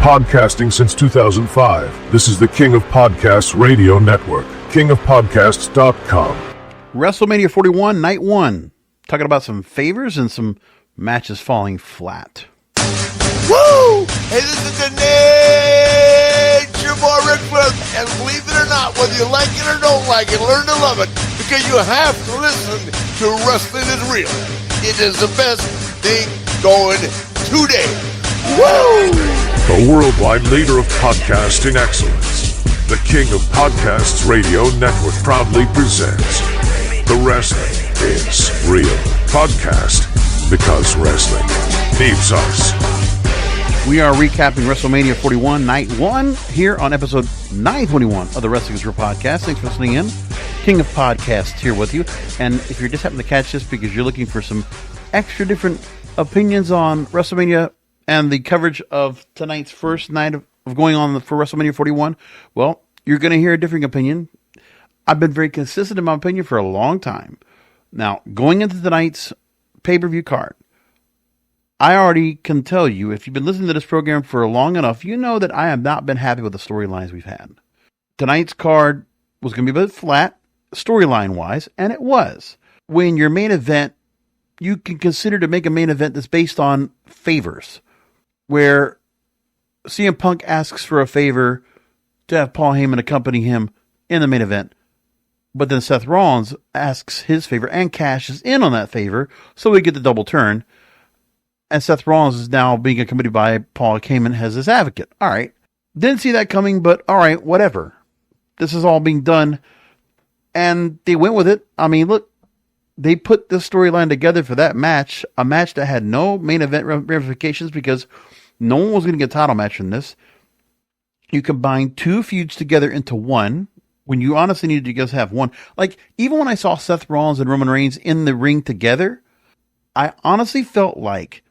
podcasting since 2005. This is the King of Podcasts Radio Network, kingofpodcasts.com. WrestleMania 41, Night 1. Talking about some favors and some matches falling flat. Woo! Hey, this is the Nature Boy Ric Flair, and believe it or not, whether you like it or don't like it, learn to love it, because you have to listen to Wrestling is Real. It is the best thing going today. Woo! The worldwide leader of podcasting excellence, the King of Podcasts Radio Network proudly presents The Wrestling is Real podcast, because wrestling needs us. We are recapping WrestleMania 41, Night 1, here on episode 921 of the Wrestling is Real podcast. Thanks for listening in. King of Podcasts here with you. And if you're just happening to catch this because you're looking for some extra different opinions on WrestleMania and the coverage of tonight's first night of going on for WrestleMania 41, well, you're going to hear a differing opinion. I've been very consistent in my opinion for a long time. Now, going into tonight's pay-per-view card, I already can tell you, if you've been listening to this program for long enough, you know that I have not been happy with the storylines we've had. Tonight's card was going to be a bit flat, storyline-wise, and it was. When your main event, you can consider to make a main event that's based on favors, where CM Punk asks for a favor to have Paul Heyman accompany him in the main event, but then Seth Rollins asks his favor and cashes in on that favor, so we get the double turn. And Seth Rollins is now being accompanied by Paul Heyman as his advocate. All right. Didn't see that coming, but all right, whatever. This is all being done. And they went with it. I mean, look, they put this storyline together for that match, a match that had no main event ramifications because no one was going to get a title match from this. You combine two feuds together into one when you honestly needed to just have one. Like, even when I saw Seth Rollins and Roman Reigns in the ring together, I honestly felt like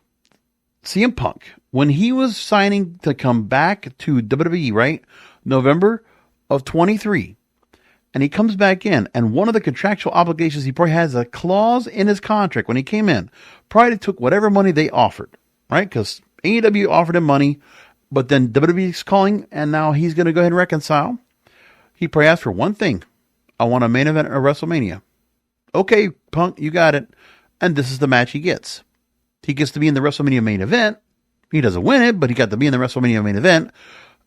CM Punk, when he was signing to come back to WWE, right? November of 23. And he comes back in, and one of the contractual obligations, he probably has a clause in his contract when he came in. Probably took whatever money they offered, right? Because AEW offered him money, but then WWE's calling, and now he's going to go ahead and reconcile. He probably asked for one thing. I want a main event at WrestleMania. Okay, Punk, you got it. And this is the match he gets. He gets to be in the WrestleMania main event. He doesn't win it, but he got to be in the WrestleMania main event.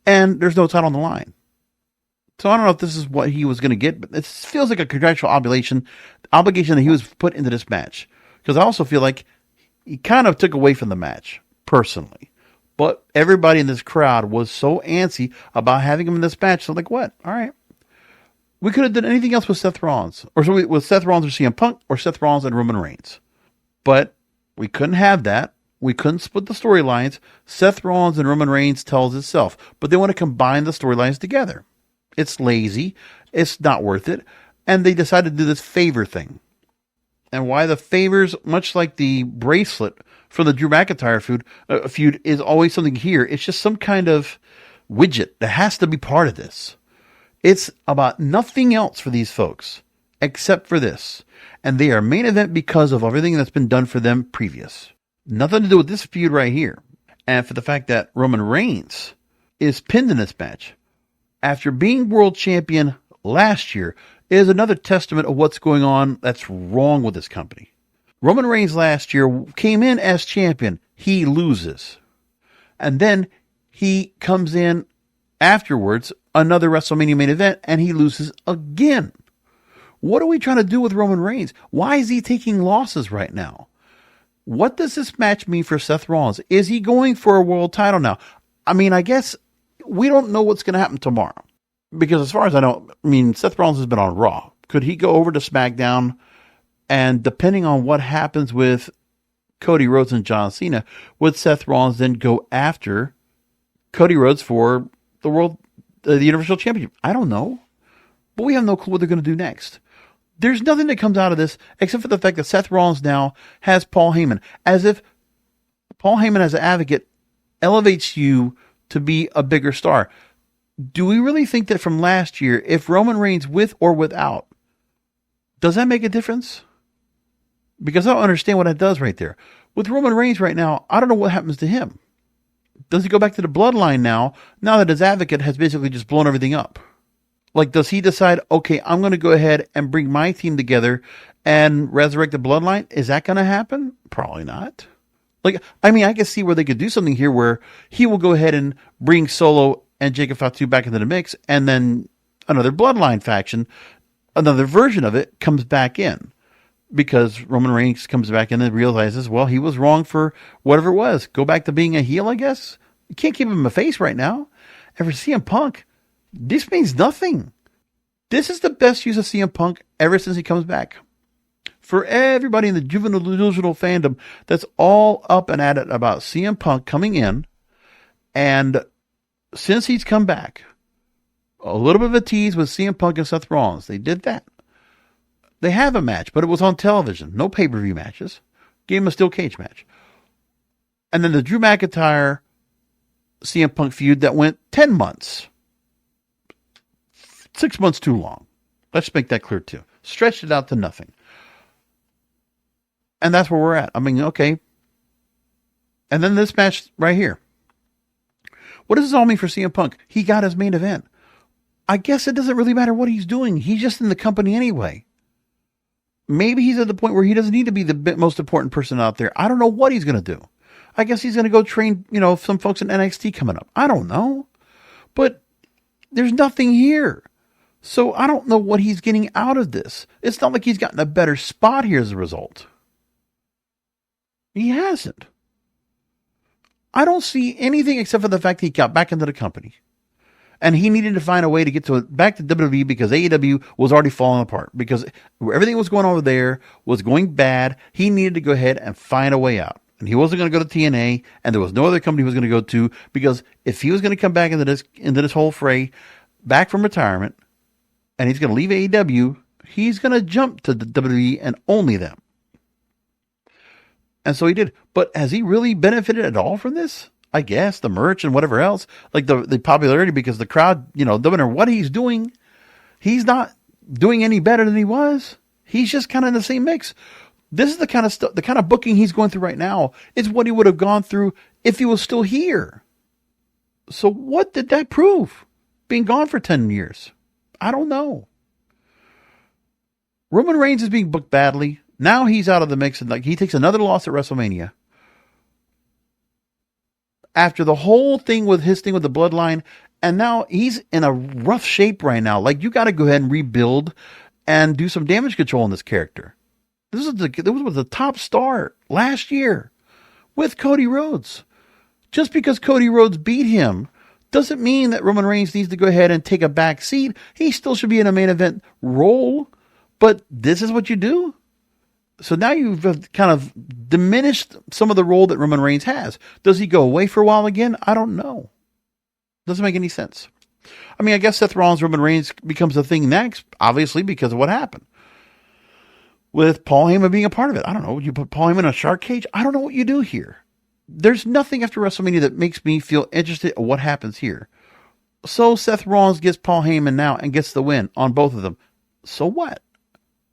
And there's no title on the line. So I don't know if this is what he was going to get, but it feels like a contractual obligation that he was put into this match. Because I also feel like he kind of took away from the match, personally. But everybody in this crowd was so antsy about having him in this match. So like, what? All right. We could have done anything else with Seth Rollins. Or with Seth Rollins or CM Punk, or Seth Rollins and Roman Reigns. But we couldn't have that. We couldn't split the storylines. Seth Rollins and Roman Reigns tells itself. But they want to combine the storylines together. It's lazy. It's not worth it. And they decided to do this favor thing. And why the favors, much like the bracelet for the Drew McIntyre feud, is always something here. It's just some kind of widget that has to be part of this. It's about nothing else for these folks except for this. And they are main event because of everything that's been done for them previous. Nothing to do with this feud right here. And for the fact that Roman Reigns is pinned in this match after being world champion last year is another testament of what's going on that's wrong with this company. Roman Reigns last year came in as champion. He loses. And then he comes in afterwards, another WrestleMania main event, and he loses again. What are we trying to do with Roman Reigns? Why is he taking losses right now? What does this match mean for Seth Rollins? Is he going for a world title now? I mean, I guess we don't know what's going to happen tomorrow. Because as far as I know, Seth Rollins has been on Raw. Could he go over to SmackDown? And depending on what happens with Cody Rhodes and John Cena, would Seth Rollins then go after Cody Rhodes for the Universal Championship? I don't know. But we have no clue what they're going to do next. There's nothing that comes out of this except for the fact that Seth Rollins now has Paul Heyman. As if Paul Heyman as an advocate elevates you to be a bigger star. Do we really think that from last year, if Roman Reigns with or without, does that make a difference? Because I don't understand what that does right there. With Roman Reigns right now, I don't know what happens to him. Does he go back to the bloodline now that his advocate has basically just blown everything up? Like, does he decide, okay, I'm going to go ahead and bring my team together and resurrect the bloodline? Is that going to happen? Probably not. Like, I mean, I can see where they could do something here where he will go ahead and bring Solo and Jacob Fatu back into the mix, and then another bloodline faction, another version of it comes back in. Because Roman Reigns comes back in and realizes, well, he was wrong for whatever it was. Go back to being a heel, I guess. You can't keep him a face right now. And for CM Punk, this means nothing. This is the best use of CM Punk ever since he comes back. For everybody in the juvenile delusional fandom that's all up and at it about CM Punk coming in, and since he's come back, a little bit of a tease with CM Punk and Seth Rollins. They did that. They have a match, but it was on television. No pay-per-view matches. Gave him a steel cage match. And then the Drew McIntyre CM Punk feud that went 10 months. 6 months too long. Let's make that clear too. Stretched it out to nothing. And that's where we're at. I mean, okay. And then this match right here. What does this all mean for CM Punk? He got his main event. I guess it doesn't really matter what he's doing. He's just in the company anyway. Maybe he's at the point where he doesn't need to be the most important person out there. I don't know what he's going to do. I guess he's going to go train, some folks in NXT coming up. I don't know. But there's nothing here. So I don't know what he's getting out of this. It's not like he's gotten a better spot here as a result. He hasn't. I don't see anything except for the fact that he got back into the company. And he needed to find a way to get back to WWE because AEW was already falling apart. Because everything was going over there was going bad. He needed to go ahead and find a way out. And he wasn't going to go to TNA, and there was no other company he was going to go to, because if he was going to come back into this whole fray, back from retirement, and he's going to leave AEW, he's going to jump to the WWE and only them. And so he did. But has he really benefited at all from this? I guess the merch and whatever else, like the popularity, because the crowd, no matter what he's doing, he's not doing any better than he was. He's just kind of in the same mix. This is the kind of stuff, the kind of booking he's going through right now is what he would have gone through if he was still here. So what did that prove? Being gone for 10 years. I don't know. Roman Reigns is being booked badly. Now he's out of the mix, and like he takes another loss at WrestleMania. After the whole thing with his thing with the bloodline, and now he's in a rough shape right now. Like, you got to go ahead and rebuild and do some damage control on this character. This was the top star last year with Cody Rhodes. Just because Cody Rhodes beat him doesn't mean that Roman Reigns needs to go ahead and take a back seat. He still should be in a main event role, but this is what you do. So now you've kind of diminished some of the role that Roman Reigns has. Does he go away for a while again? I don't know. Doesn't make any sense. I mean, I guess Seth Rollins, Roman Reigns becomes a thing next, obviously, because of what happened. With Paul Heyman being a part of it. I don't know. You put Paul Heyman in a shark cage? I don't know what you do here. There's nothing after WrestleMania that makes me feel interested in what happens here. So Seth Rollins gets Paul Heyman now and gets the win on both of them. So what?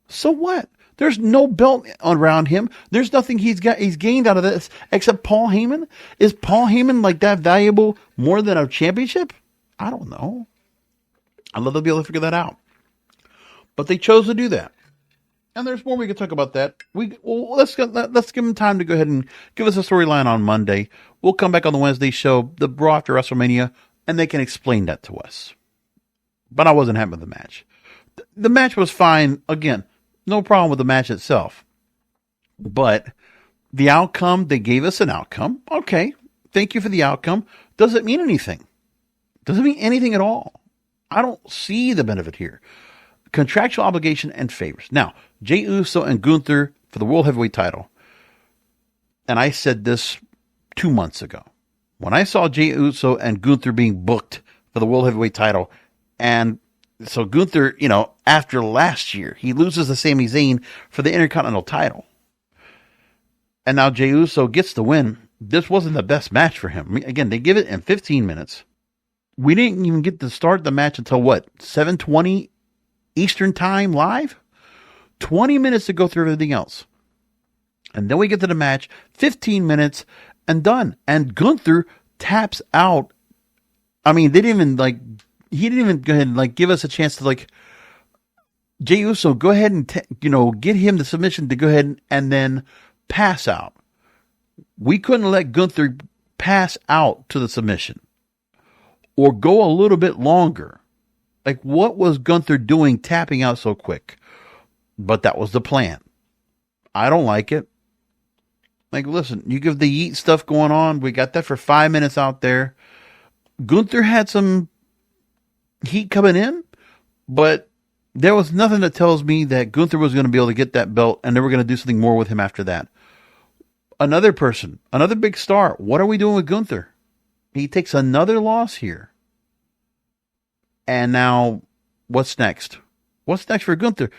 So what? There's no belt around him. There's nothing he's gained out of this except Paul Heyman. Is Paul Heyman like that valuable more than a championship? I don't know. I'd love to be able to figure that out. But they chose to do that. And there's more we could talk about that. Let's give them time to go ahead and give us a storyline on Monday. We'll come back on the Wednesday show, the Raw after WrestleMania, and they can explain that to us. But I wasn't happy with the match. The match was fine. Again, no problem with the match itself. But the outcome, they gave us an outcome. Okay, thank you for the outcome. Does it mean anything? Does it mean anything at all? I don't see the benefit here. Contractual obligation and favors. Now, Jey Uso and Gunther for the World Heavyweight title. And I said this 2 months ago. When I saw Jey Uso and Gunther being booked for the World Heavyweight title, and so Gunther, after last year, he loses to Sami Zayn for the Intercontinental title. And now Jey Uso gets the win. This wasn't the best match for him. I mean, again, they give it in 15 minutes. We didn't even get to start the match until 7:20 Eastern time live? 20 minutes to go through everything else. And then we get to the match, 15 minutes and done. And Gunther taps out. I mean, they didn't even he didn't even go ahead and give us a chance to Jey Uso go ahead and get him the submission to go ahead and then pass out. We couldn't let Gunther pass out to the submission or go a little bit longer. What was Gunther doing tapping out so quick? But that was the plan. I don't like it. Listen, you give the yeet stuff going on. We got that for 5 minutes out there. Gunther had some heat coming in, but there was nothing that tells me that Gunther was going to be able to get that belt and they were going to do something more with him after that. Another person, another big star. What are we doing with Gunther? He takes another loss here. And now, what's next? What's next for Gunther?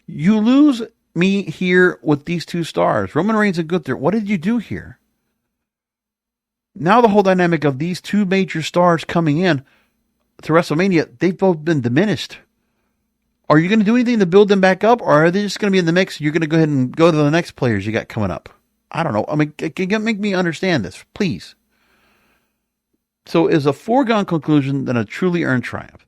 You lose me here with these two stars, Roman Reigns and Gunther. What did you do here? Now the whole dynamic of these two major stars coming in to WrestleMania, they've both been diminished. Are you going to do anything to build them back up, or are they just going to be in the mix? You're going to go ahead and go to the next players you got coming up. I don't know. I mean, can you make me understand this, please? So is a foregone conclusion than a truly earned triumph.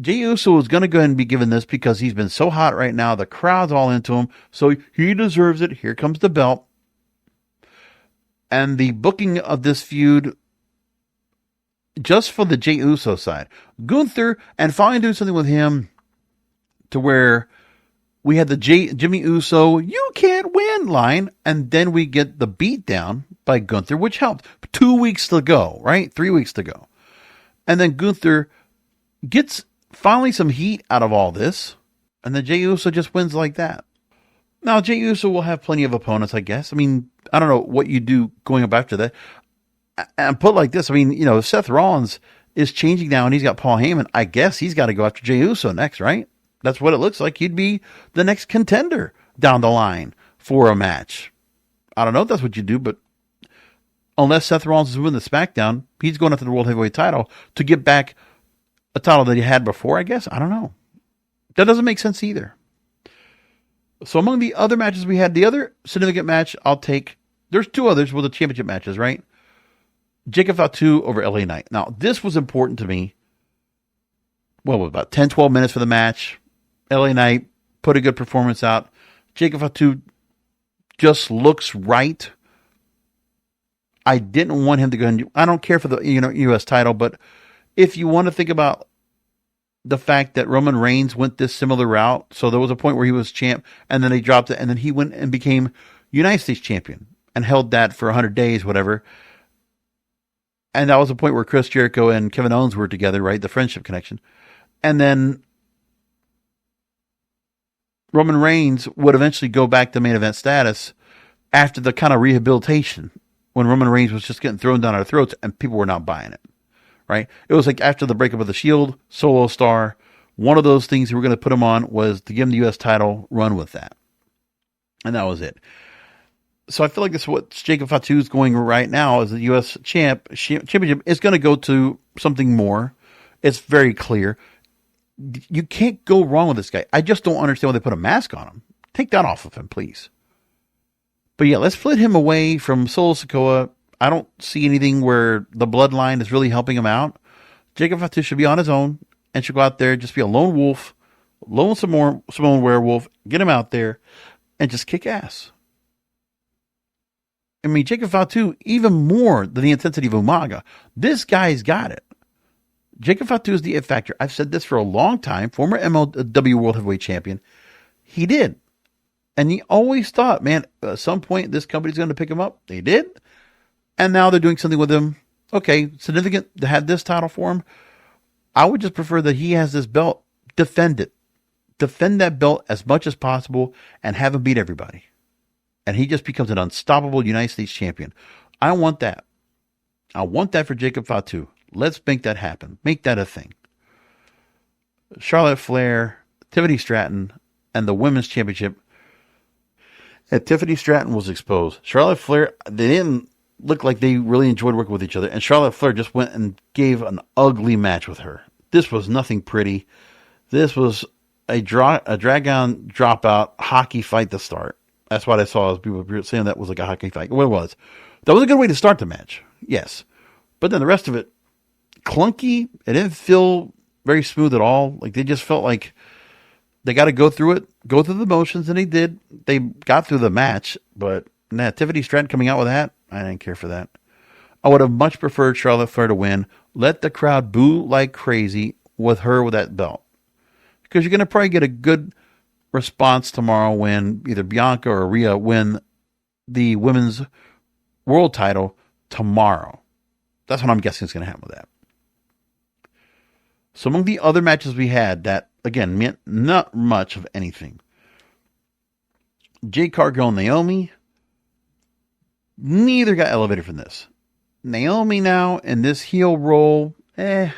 Jey Uso is going to go ahead and be given this because he's been so hot right now. The crowd's all into him. So he deserves it. Here comes the belt. And the booking of this feud, just for the Jey Uso side, Gunther, and finally do something with him to where we had the Jimmy Uso, you can't win line. And then we get the beatdown by Gunther, which helped. 2 weeks to go, right? 3 weeks to go. And then Gunther gets finally some heat out of all this. And then Jey Uso just wins like that. Now, Jey Uso will have plenty of opponents, I guess. I mean, I don't know what you do going up after that. And put like this, I mean, Seth Rollins is changing now and he's got Paul Heyman. I guess he's got to go after Jey Uso next, right? That's what it looks like. He'd be the next contender down the line for a match. I don't know if that's what you do, but unless Seth Rollins is winning the SmackDown, he's going after the World Heavyweight title to get back a title that he had before, I guess. I don't know. That doesn't make sense either. So among the other matches we had, the other significant match I'll take, there's two others with the championship matches, right? Jacob Fatu over LA Knight. Now, this was important to me. Well, about 10, 12 minutes for the match. LA Knight put a good performance out. Jacob Fatu just looks right. I didn't want him to go and I don't care for the U.S. title, but if you want to think about the fact that Roman Reigns went this similar route, so there was a point where he was champ, and then they dropped it, and then he went and became United States champion and held that for 100 days, whatever. And that was a point where Chris Jericho and Kevin Owens were together, right? The friendship connection. And then Roman Reigns would eventually go back to main event status after the kind of rehabilitation when Roman Reigns was just getting thrown down our throats and people were not buying it, right? It was like after the breakup of the Shield, solo star, one of those things we were going to put him on was to give him the U.S. title, run with that. And that was it. So I feel like this is what Jacob Fatu is going right now as the U.S. championship is going to go to something more. It's very clear. You can't go wrong with this guy. I just don't understand why they put a mask on him. Take that off of him, please. But yeah, let's split him away from Solo Sikoa. I don't see anything where the bloodline is really helping him out. Jacob Fatu should be on his own and should go out there, just be a lone wolf, lone Samoan werewolf, get him out there and just kick ass. I mean, Jacob Fatu, even more than the intensity of Umaga, this guy's got it. Jacob Fatu is the it factor. I've said this for a long time. Former MLW World Heavyweight Champion. He did. And he always thought, man, at some point this company's going to pick him up. They did. And now they're doing something with him. Okay, significant to have this title for him. I would just prefer that he has this belt. Defend it. Defend that belt as much as possible and have him beat everybody. And he just becomes an unstoppable United States champion. I want that. I want that for Jacob Fatu. Let's make that happen. Make that a thing. Charlotte Flair, Tiffany Stratton, and the Women's Championship. And Tiffany Stratton was exposed. Charlotte Flair, they didn't look like they really enjoyed working with each other. And Charlotte Flair just went and gave an ugly match with her. This was nothing pretty. This was a drag-on, drop-out hockey fight to start. That's what I saw as people saying that was like a hockey fight. Well, it was. That was a good way to start the match. Yes. But then the rest of it, clunky. It didn't feel very smooth at all. Like, they just felt like they got to go through the motions, and they did. They got through the match, but Nativity Stratton coming out with that, I didn't care for that. I would have much preferred Charlotte Flair to win. Let the crowd boo like crazy with her with that belt. Because you're going to probably get a good response tomorrow when either Bianca or Rhea win the women's world title tomorrow. That's what I'm guessing is going to happen with that. So among the other matches we had that, again, meant not much of anything. Jade Cargill and Naomi, neither got elevated from this. Naomi now in this heel role, I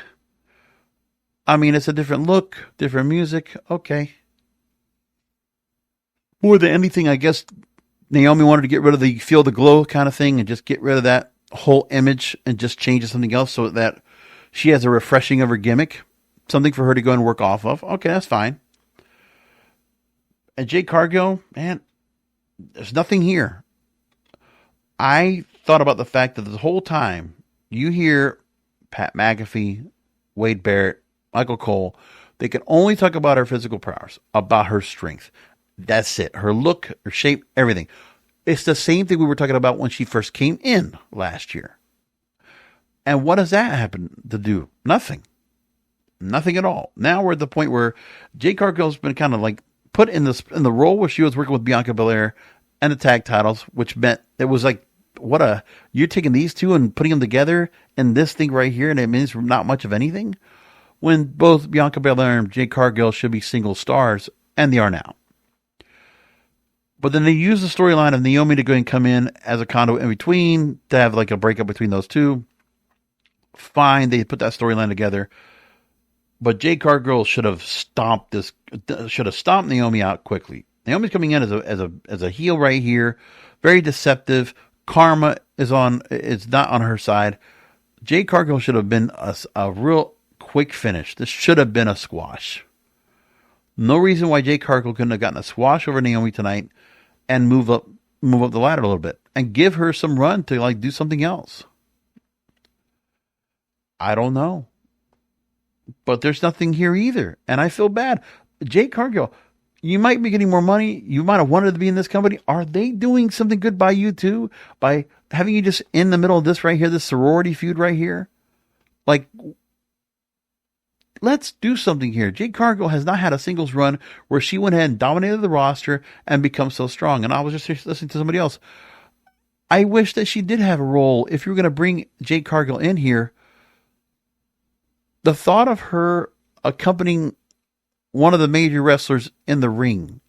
mean, it's a different look, different music, okay. More than anything, I guess Naomi wanted to get rid of the feel the glow kind of thing and just get rid of that whole image and just change it to something else so that she has a refreshing of her gimmick, something for her to go and work off of. Okay, that's fine. And Jade Cargill, man, there's nothing here. I thought about the fact that the whole time you hear Pat McAfee, Wade Barrett, Michael Cole, they can only talk about her physical prowess, about her strength. That's it. Her look, her shape, everything. It's the same thing we were talking about when she first came in last year. And what does that happen to do? Nothing. Nothing at all. Now we're at the point where Jade Cargill's been kind of like put in the role where she was working with Bianca Belair and the tag titles, which meant it was like, you're taking these two and putting them together in this thing right here, and it means not much of anything, when both Bianca Belair and Jade Cargill should be single stars, and they are now. But then they use the storyline of Naomi to go and come in as a conduit in between, to have like a breakup between those two. Fine, they put that storyline together. But Jade Cargill should have stomped Naomi out quickly. Naomi's coming in as a heel right here, very deceptive. Karma is not on her side. Jade Cargill should have been a real quick finish. This should have been a squash. No reason why Jade Cargill couldn't have gotten a squash over Naomi tonight and move up the ladder a little bit and give her some run to like do something else. I don't know. But there's nothing here either. And I feel bad. Jade Cargill, you might be getting more money. You might have wanted to be in this company. Are they doing something good by you too? By having you just in the middle of this right here, this sorority feud right here? Like, let's do something here. Jade Cargill has not had a singles run where she went ahead and dominated the roster and become so strong. And I was just listening to somebody else. I wish that she did have a role. If you were going to bring Jade Cargill in here, the thought of her accompanying one of the major wrestlers in the ring,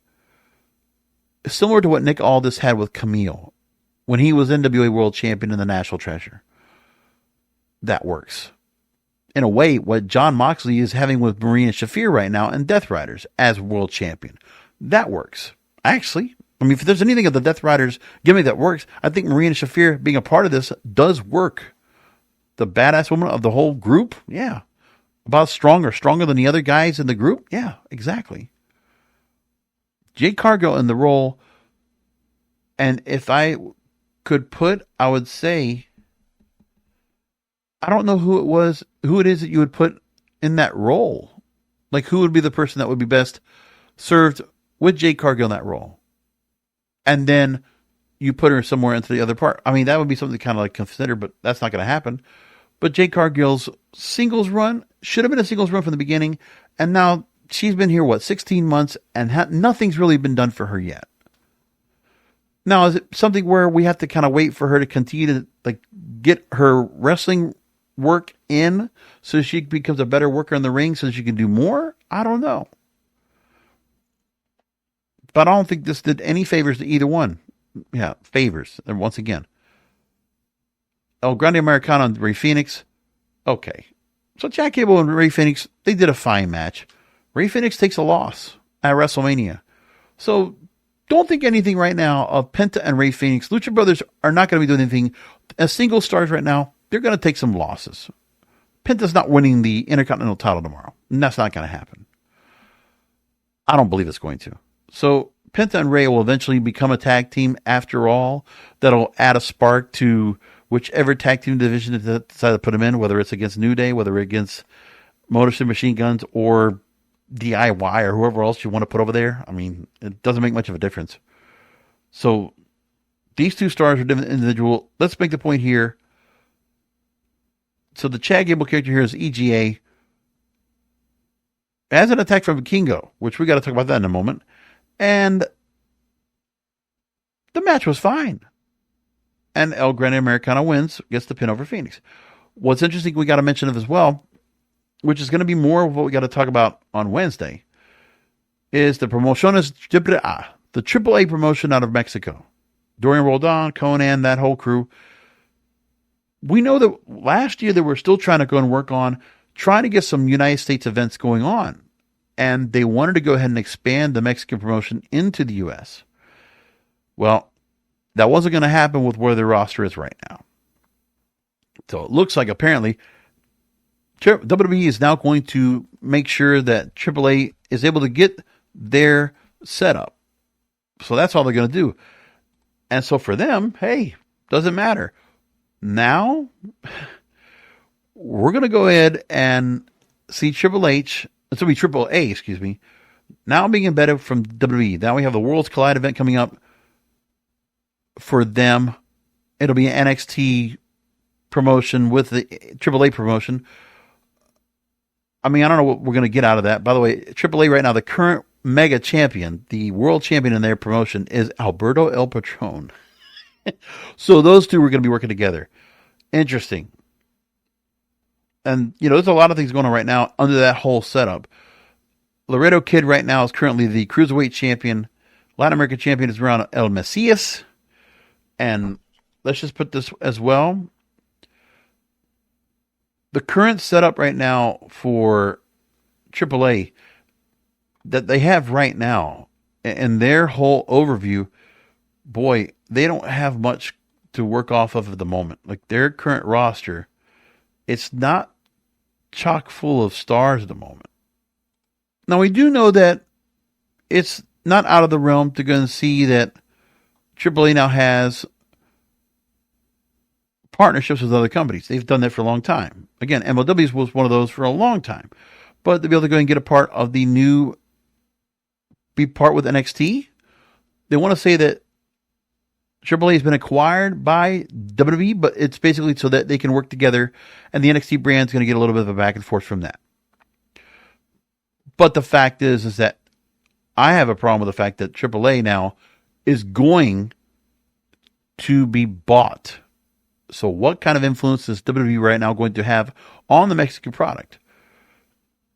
similar to what Nick Aldis had with Camille when he was NWA World Champion and the National Treasure. That works. In a way, what Jon Moxley is having with Marina Shafir right now and Death Riders as World Champion. That works. Actually, I mean, if there's anything of the Death Riders gimmick that works, I think Marina Shafir being a part of this does work. The badass woman of the whole group? Yeah. About stronger than the other guys in the group? Yeah, exactly. Jade Cargill in the role, and if I could put, I would say, I don't know who it is that you would put in that role. Like, who would be the person that would be best served with Jade Cargill in that role? And then you put her somewhere into the other part. I mean, that would be something to kind of like consider, but that's not going to happen. But Jade Cargill's singles run should have been a singles run from the beginning. And now she's been here, 16 months, and nothing's really been done for her yet. Now, is it something where we have to kind of wait for her to continue to like get her wrestling work in so she becomes a better worker in the ring so she can do more? I don't know. But I don't think this did any favors to either one. Yeah, favors. And once again. El Grande Americano and Rey Fenix. Okay. So Jack Gable and Rey Fenix, they did a fine match. Rey Fenix takes a loss at WrestleMania. So don't think anything right now of Penta and Rey Fenix. Lucha Brothers are not going to be doing anything. As single stars right now, they're going to take some losses. Penta's not winning the Intercontinental title tomorrow. And that's not going to happen. I don't believe it's going to. So Penta and Rey will eventually become a tag team after all. That'll add a spark to whichever tag team division they decide to put them in, whether it's against New Day, whether it's against Motor City Machine Guns or DIY or whoever else you want to put over there. I mean, it doesn't make much of a difference. So these two stars are different individual. Let's make the point here. So the Chad Gable character here is EGA. As an attack from Vikingo, which we got to talk about that in a moment. And the match was fine. And El Grande Americano wins, gets the pin over Phoenix. What's interesting, we got to mention it as well, which is going to be more of what we got to talk about on Wednesday, is the Promociones AAA, the AAA promotion out of Mexico. Dorian Roldan, Conan, that whole crew. We know that last year they were still trying to go and work on trying to get some United States events going on. And they wanted to go ahead and expand the Mexican promotion into the U.S. Well, that wasn't going to happen with where their roster is right now. So it looks like apparently WWE is now going to make sure that AAA is able to get their setup. So that's all they're going to do. And so for them, hey, doesn't matter. Now, we're going to go ahead and see Triple H, it's going to be AAA, excuse me, now being embedded from WWE. Now we have the Worlds Collide event coming up for them. It'll be an NXT promotion with the AAA promotion. I mean, I don't know what we're going to get out of that. By the way, AAA right now, the current mega champion, the world champion in their promotion is Alberto El Patron. So those two are going to be working together. Interesting. And, you know, there's a lot of things going on right now under that whole setup. Laredo Kid right now is currently the Cruiserweight champion. Latin American champion is around El Mesias. And let's just put this as well. The current setup right now for AAA that they have right now and their whole overview, boy, they don't have much to work off of at the moment. Like their current roster, it's not chock full of stars at the moment. Now we do know that it's not out of the realm to go and see that AAA now has partnerships with other companies. They've done that for a long time. Again, MLW's was one of those for a long time. But to be able to go and get a part of the new, be part with NXT, they want to say that AAA has been acquired by WWE, but it's basically so that they can work together, and the NXT brand's going to get a little bit of a back and forth from that. But the fact is that I have a problem with the fact that AAA now is going to be bought. So what kind of influence is WWE right now going to have on the Mexican product?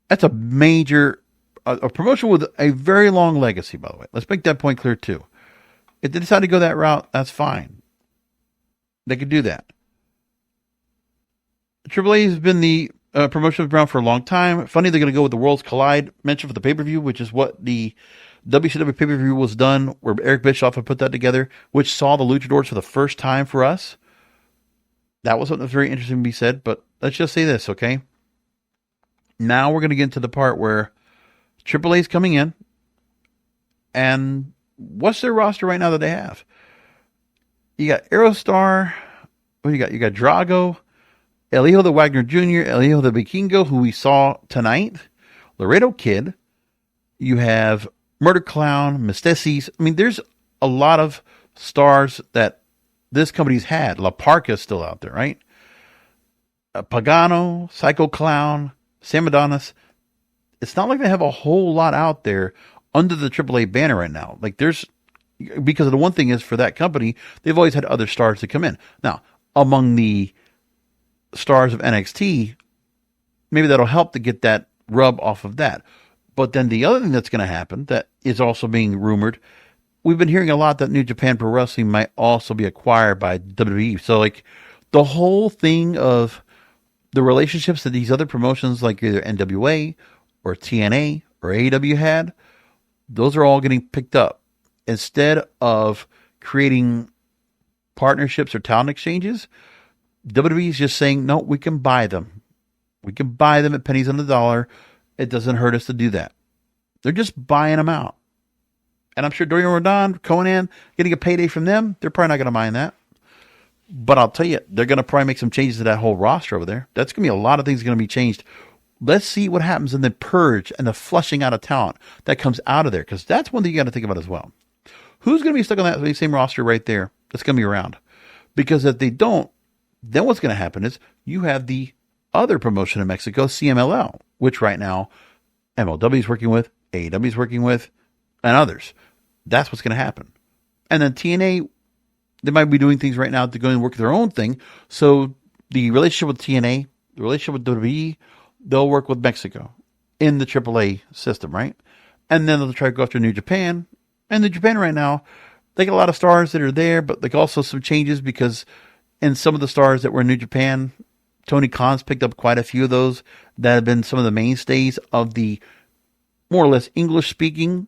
That's a major, a promotion with a very long legacy, by the way. Let's make that point clear too. If they decide to go that route, that's fine. They could do that. AAA has been the promotion around for a long time. Funny, they're going to go with the Worlds Collide mention for the pay-per-view, which is what the WCW pay-per-view was done, where Eric Bischoff had put that together, which saw the Luchadors for the first time for us. That was something that was very interesting to be said, but let's just say this, okay? Now we're going to get into the part where AAA is coming in, and what's their roster right now that they have? You got Aerostar. What do you got? You got Drago, El Hijo de Wagner Jr., El Hijo de Vikingo, who we saw tonight, Laredo Kid. You have Murder Clown, Mystices. I mean, there's a lot of stars that this company's had. La Parka's still out there, right? Pagano, Psycho Clown, Sam Adonis. It's not like they have a whole lot out there under the AAA banner right now. Like there's, because of the one thing is for that company, they've always had other stars to come in. Now, among the stars of NXT, maybe that'll help to get that rub off of that. But then the other thing that's going to happen that is also being rumored, we've been hearing a lot that New Japan Pro Wrestling might also be acquired by WWE. So like the whole thing of the relationships that these other promotions like either NWA or TNA or AEW had, those are all getting picked up. Instead of creating partnerships or talent exchanges, WWE is just saying, no, we can buy them. We can buy them at pennies on the dollar. It doesn't hurt us to do that. They're just buying them out. And I'm sure Dorian Rodon, Conan, getting a payday from them, they're probably not going to mind that. But I'll tell you, they're going to probably make some changes to that whole roster over there. That's going to be a lot of things going to be changed. Let's see what happens in the purge and the flushing out of talent that comes out of there, because that's one thing you got to think about as well. Who's going to be stuck on that same roster right there that's going to be around? Because if they don't, then what's going to happen is you have the other promotion in Mexico, CMLL, which right now MLW is working with, AEW is working with, and others. That's what's going to happen. And then TNA, they might be doing things right now to go and work their own thing. So the relationship with TNA, the relationship with WWE, they'll work with Mexico in the AAA system, right? And then they'll try to go after New Japan. And New Japan right now, they got a lot of stars that are there, but like also some changes because in some of the stars that were in New Japan, Tony Khan's picked up quite a few of those that have been some of the mainstays of the more or less English speaking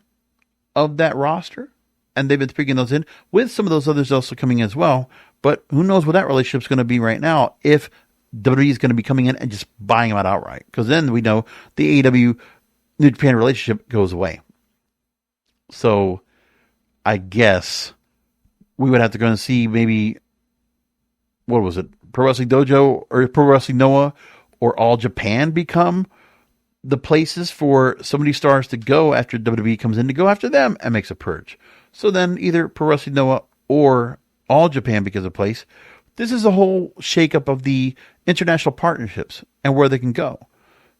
of that roster. And they've been picking those in with some of those others also coming in as well. But who knows what that relationship's going to be right now if WWE is going to be coming in and just buying them out outright. Because then we know the AEW New Japan relationship goes away. So I guess we would have to go and see maybe, what was it, Pro Wrestling Dojo or Pro Wrestling Noah or All Japan become the places for some of these stars to go after WWE comes in to go after them and makes a purge. So then either Pro Wrestling Noah or All Japan becomes a place. This is a whole shakeup of the international partnerships and where they can go.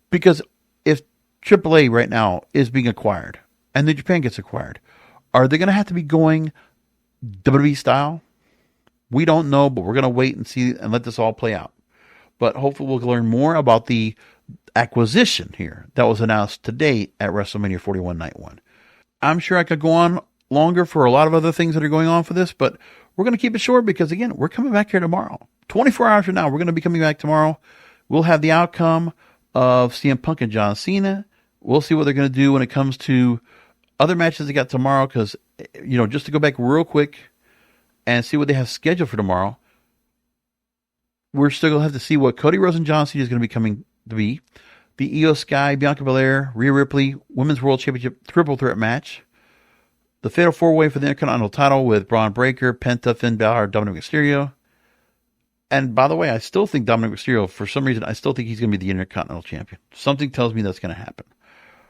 Because if AAA right now is being acquired and New Japan gets acquired, are they going to have to be going WWE style? We don't know, but we're going to wait and see and let this all play out. But hopefully we'll learn more about the acquisition here that was announced today at WrestleMania 41 Night 1. I'm sure I could go on longer for a lot of other things that are going on for this, but we're going to keep it short because, again, we're coming back here tomorrow. 24 hours from now, we're going to be coming back tomorrow. We'll have the outcome of CM Punk and John Cena. We'll see what they're going to do when it comes to other matches they got tomorrow because, just to go back real quick and see what they have scheduled for tomorrow, we're still going to have to see what Cody Rhodes and John Cena is going to be coming to be. The Io Sky, Bianca Belair, Rhea Ripley Women's World Championship Triple Threat match. The Fatal 4-Way for the Intercontinental title with Braun Breaker, Penta, Finn Balor, Dominic Mysterio. And by the way, I still think Dominic Mysterio, for some reason, I still think he's going to be the Intercontinental Champion. Something tells me that's going to happen.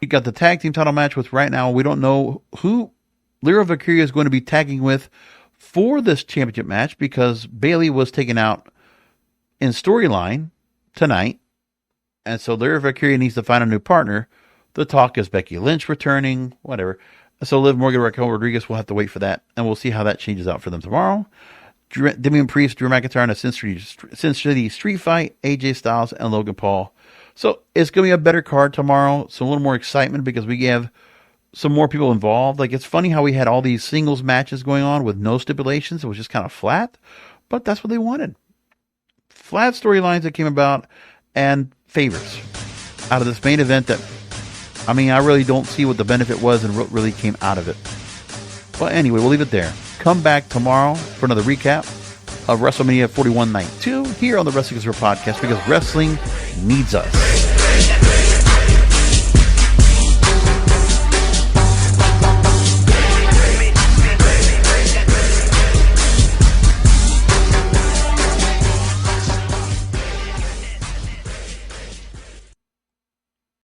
You got the tag team title match with right now, we don't know who Lyra Valkyria is going to be tagging with for this championship match because Bayley was taken out in storyline tonight. And so Lyra Valkyria needs to find a new partner. The talk is Becky Lynch returning, whatever. So Liv Morgan, Raquel Rodriguez, we'll have to wait for that. And we'll see how that changes out for them tomorrow. Damian Priest, Drew McIntyre in a Sin City Street Fight, AJ Styles, and Logan Paul. So it's going to be a better card tomorrow. So a little more excitement because we have some more people involved. Like, it's funny how we had all these singles matches going on with no stipulations. It was just kind of flat. But that's what they wanted. Flat storylines that came about and favors out of this main event that, I really don't see what the benefit was and what really came out of it. But anyway, we'll leave it there. Come back tomorrow for another recap of WrestleMania 41 Night 2 here on the Wrestling Podcast because wrestling needs us.